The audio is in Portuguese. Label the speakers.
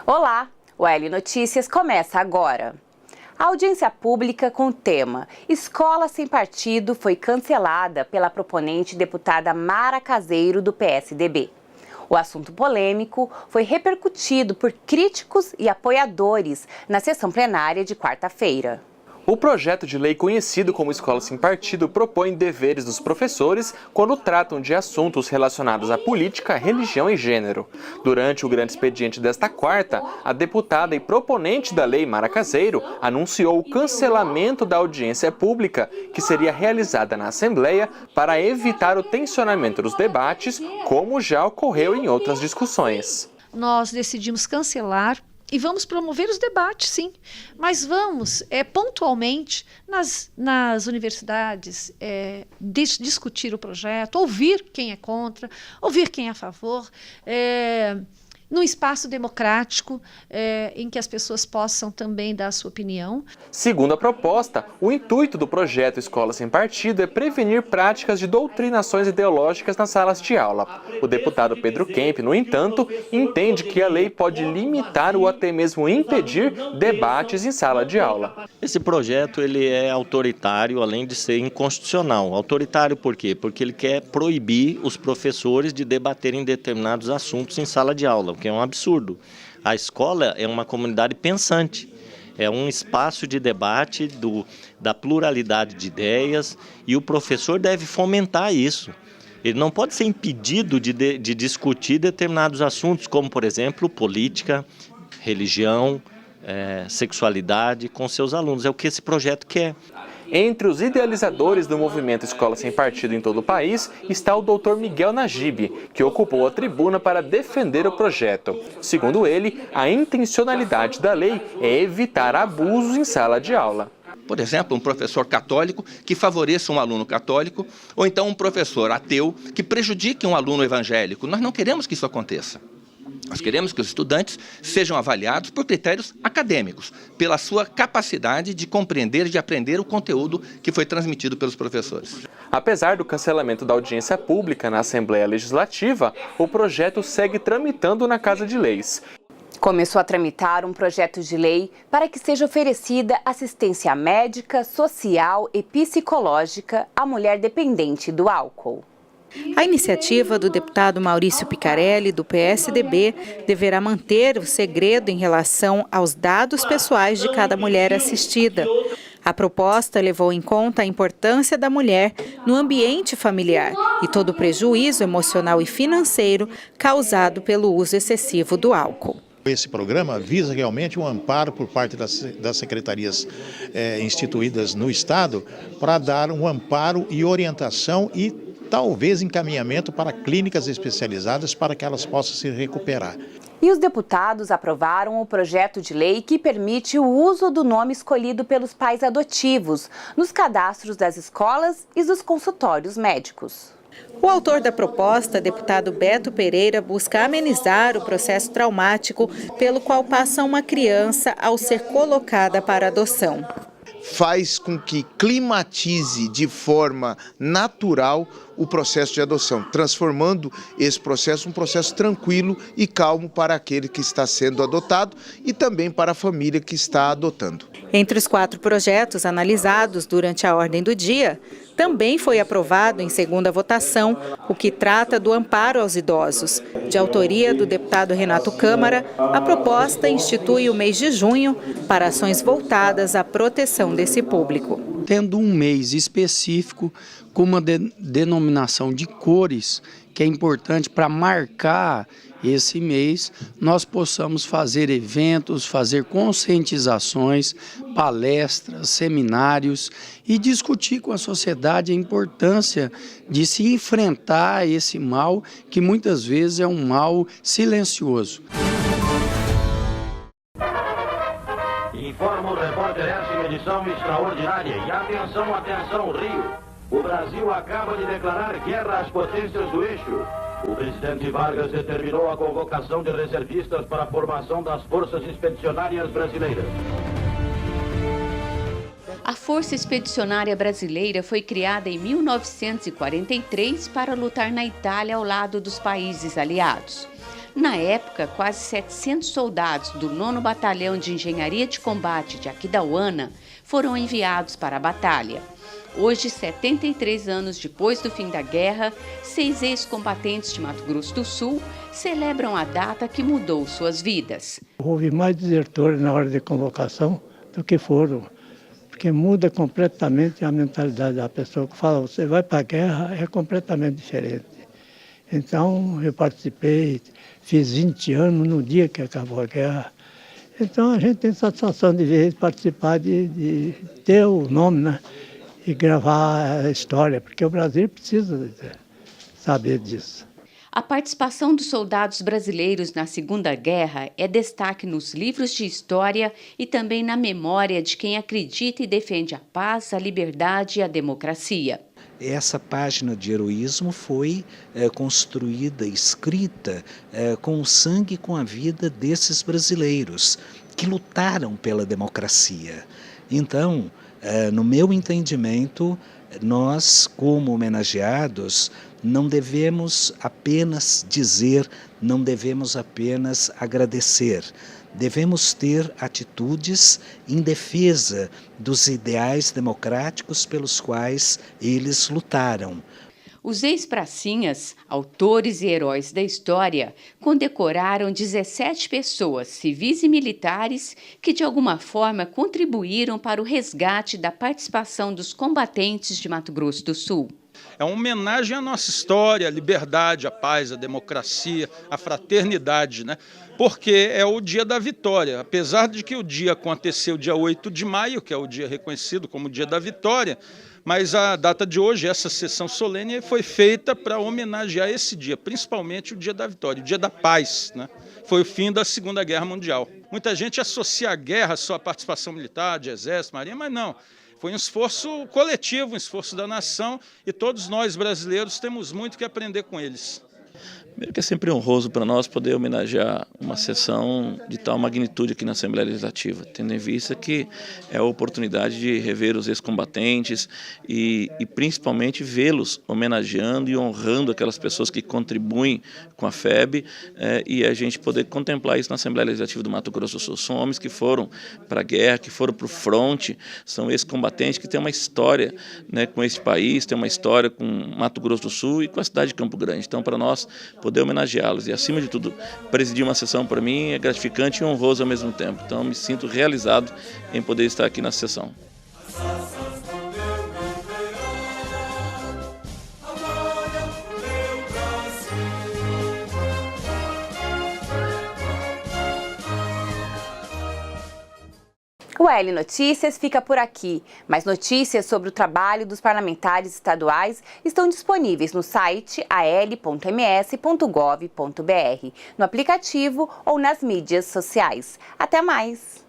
Speaker 1: Olá, o L Notícias começa agora. A audiência pública com o tema Escola Sem Partido foi cancelada pela proponente deputada Mara Caseiro, do PSDB. O assunto polêmico foi repercutido por críticos e apoiadores na sessão plenária de quarta-feira.
Speaker 2: O projeto de lei conhecido como Escola Sem Partido propõe deveres dos professores quando tratam de assuntos relacionados à política, religião e gênero. Durante o grande expediente desta quarta, a deputada e proponente da lei, Mara Caseiro, anunciou o cancelamento da audiência pública que seria realizada na Assembleia para evitar o tensionamento dos debates, como já ocorreu em outras discussões.
Speaker 3: Nós decidimos cancelar e vamos promover os debates, sim, mas vamos pontualmente nas universidades discutir o projeto, ouvir quem é contra, ouvir quem é a favor, num espaço democrático em que as pessoas possam também dar a sua opinião.
Speaker 2: Segundo a proposta, o intuito do projeto Escola Sem Partido é prevenir práticas de doutrinações ideológicas nas salas de aula. O deputado Pedro Kemp, no entanto, entende que a lei pode limitar ou até mesmo impedir debates em sala de aula.
Speaker 4: Esse projeto ele é autoritário, além de ser inconstitucional. Autoritário por quê? Porque ele quer proibir os professores de debaterem determinados assuntos em sala de aula, que é um absurdo. A escola é uma comunidade pensante, é um espaço de debate da pluralidade de ideias e o professor deve fomentar isso. Ele não pode ser impedido de discutir determinados assuntos, como, por exemplo, política, religião, sexualidade com seus alunos. É o que esse projeto quer.
Speaker 2: Entre os idealizadores do movimento Escola Sem Partido em todo o país está o Dr. Miguel Najib, que ocupou a tribuna para defender o projeto. Segundo ele, a intencionalidade da lei é evitar abusos em sala de aula.
Speaker 5: Por exemplo, um professor católico que favoreça um aluno católico, ou então um professor ateu que prejudique um aluno evangélico. Nós não queremos que isso aconteça. Nós queremos que os estudantes sejam avaliados por critérios acadêmicos, pela sua capacidade de compreender e de aprender o conteúdo que foi transmitido pelos professores.
Speaker 2: Apesar do cancelamento da audiência pública na Assembleia Legislativa, o projeto segue tramitando na Casa de Leis.
Speaker 1: Começou a tramitar um projeto de lei para que seja oferecida assistência médica, social e psicológica à mulher dependente do álcool.
Speaker 6: A iniciativa do deputado Maurício Picarelli, do PSDB, deverá manter o segredo em relação aos dados pessoais de cada mulher assistida. A proposta levou em conta a importância da mulher no ambiente familiar e todo o prejuízo emocional e financeiro causado pelo uso excessivo do álcool.
Speaker 7: Esse programa visa realmente um amparo por parte das secretarias instituídas no Estado para dar um amparo e orientação e talvez encaminhamento para clínicas especializadas para que elas possam se recuperar.
Speaker 1: E os deputados aprovaram o projeto de lei que permite o uso do nome escolhido pelos pais adotivos nos cadastros das escolas e dos consultórios médicos.
Speaker 6: O autor da proposta, deputado Beto Pereira, busca amenizar o processo traumático pelo qual passa uma criança ao ser colocada para adoção.
Speaker 8: Faz com que climatize de forma natural o processo de adoção, transformando esse processo um processo tranquilo e calmo para aquele que está sendo adotado e também para a família que está adotando.
Speaker 6: Entre os 4 projetos analisados durante a ordem do dia, também foi aprovado em segunda votação o que trata do amparo aos idosos. De autoria do deputado Renato Câmara, a proposta institui o mês de junho para ações voltadas à proteção desse público.
Speaker 9: Tendo um mês específico com uma denominação de cores, que é importante para marcar esse mês, nós possamos fazer eventos, fazer conscientizações, palestras, seminários e discutir com a sociedade a importância de se enfrentar esse mal, que muitas vezes é um mal silencioso.
Speaker 10: Informa o repórter essa edição extraordinária. E atenção, atenção, Rio. O Brasil acaba de declarar guerra às potências do eixo. O presidente Vargas determinou a convocação de reservistas para a formação das Forças Expedicionárias Brasileiras.
Speaker 11: A Força Expedicionária Brasileira foi criada em 1943 para lutar na Itália ao lado dos países aliados. Na época, quase 700 soldados do 9º Batalhão de Engenharia de Combate de Aquidauana foram enviados para a batalha. Hoje, 73 anos depois do fim da guerra, 6 ex-combatentes de Mato Grosso do Sul celebram a data que mudou suas vidas.
Speaker 12: Houve mais desertores na hora de convocação do que foram, porque muda completamente a mentalidade da pessoa que fala, você vai para a guerra, é completamente diferente. Então, eu participei, fiz 20 anos no dia que acabou a guerra. Então, a gente tem satisfação de ver, participar, de ter o nome, né? E gravar a história, porque o Brasil precisa saber disso.
Speaker 11: A participação dos soldados brasileiros na Segunda Guerra é destaque nos livros de história e também na memória de quem acredita e defende a paz, a liberdade e a democracia.
Speaker 13: Essa página de heroísmo foi construída, escrita com o sangue e com a vida desses brasileiros que lutaram pela democracia. Então, no meu entendimento, nós, como homenageados, não devemos apenas dizer, não devemos apenas agradecer. Devemos ter atitudes em defesa dos ideais democráticos pelos quais eles lutaram.
Speaker 11: Os ex-pracinhas, autores e heróis da história, condecoraram 17 pessoas, civis e militares, que de alguma forma contribuíram para o resgate da participação dos combatentes de Mato Grosso do Sul.
Speaker 14: É uma homenagem à nossa história, à liberdade, à paz, à democracia, à fraternidade, né? Porque é o dia da vitória. Apesar de que o dia aconteceu dia 8 de maio, que é o dia reconhecido como o dia da vitória, mas a data de hoje, essa sessão solene, foi feita para homenagear esse dia, principalmente o dia da vitória, o dia da paz, né? Foi o fim da Segunda Guerra Mundial. Muita gente associa a guerra só à participação militar, de exército, marinha, mas não. Foi um esforço coletivo, um esforço da nação, e todos nós brasileiros temos muito que aprender com eles.
Speaker 15: Primeiro que é sempre honroso para nós poder homenagear uma sessão de tal magnitude aqui na Assembleia Legislativa, tendo em vista que é a oportunidade de rever os ex-combatentes e principalmente vê-los homenageando e honrando aquelas pessoas que contribuem com a FEB e a gente poder contemplar isso na Assembleia Legislativa do Mato Grosso do Sul. São homens que foram para a guerra, que foram para o fronte, são ex-combatentes que têm uma história, né, com esse país, têm uma história com Mato Grosso do Sul e com a cidade de Campo Grande. Então, para nós, poder homenageá-los e, acima de tudo, presidir uma sessão para mim é gratificante e honroso ao mesmo tempo. Então, me sinto realizado em poder estar aqui na sessão.
Speaker 1: O L Notícias fica por aqui, mas notícias sobre o trabalho dos parlamentares estaduais estão disponíveis no site al.ms.gov.br, no aplicativo ou nas mídias sociais. Até mais!